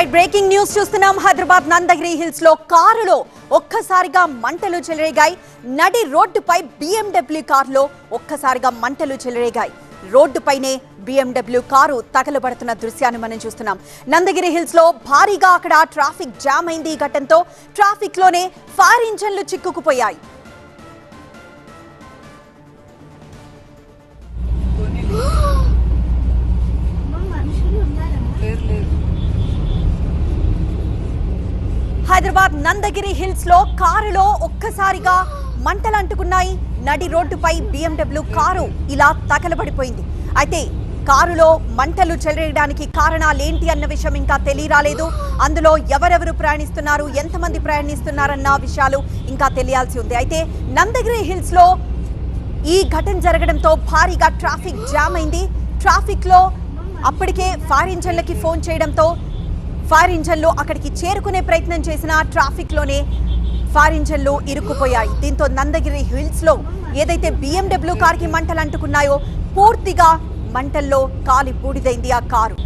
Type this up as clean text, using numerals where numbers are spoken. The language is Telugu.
రైట్ బ్రేకింగ్ న్యూస్ చూస్తున్నాం. హైదరాబాద్ నందగిరి హిల్స్ లో కారులో ఒక్కసారిగా మంటలు చెలరేగాయి. నడి రోడ్డుపై BMW కారులో ఒక్కసారిగా మంటలు చెలరేగాయి. రోడ్డుపైనే BMW కారు తగలబడుతున్న దృశ్యాన్ని మనం చూస్తున్నాం. నందగిరి హిల్స్ లో భారీగా అక్కడ ట్రాఫిక్ జామ్ అయింది. ఈ ఘటనతో ట్రాఫిక్ లోనే ఫైర్ ఇంజన్లు చిక్కుకుపోయాయి. హైదరాబాద్ నందగిరి హిల్స్ లో కారులో ఒక్కసారిగా మంటలు అంటుకున్నాయి. నడి రోడ్డుపై BMW కారు ఇలా తగలబడిపోయింది. అయితే కారులో మంటలు చెలరేయడానికి కారణాలేంటి అన్న విషయం ఇంకా తెలియరాలేదు. అందులో ఎవరెవరు ప్రయాణిస్తున్నారు, ఎంతమంది ప్రయాణిస్తున్నారన్న విషయాలు ఇంకా తెలియాల్సి ఉంది. అయితే నందగిరి హిల్స్ లో ఈ ఘటన జరగడంతో భారీగా ట్రాఫిక్ జామ్ అయింది. ట్రాఫిక్ లో అప్పటికే ఫైర్ ఇంజన్లకి ఫోన్ చేయడంతో ఫైర్ ఇంజన్లు అక్కడికి చేరుకునే ప్రయత్నం చేసిన ట్రాఫిక్ లోనే ఫైర్ ఇంజన్లు ఇరుక్కుపోయాయి. దీంతో నందగిరి హిల్స్ లో ఏదైతే BMW కారుకి మంటలు అంటుకున్నాయో పూర్తిగా మంటల్లో కాలి బూడిదైంది ఆ కారు.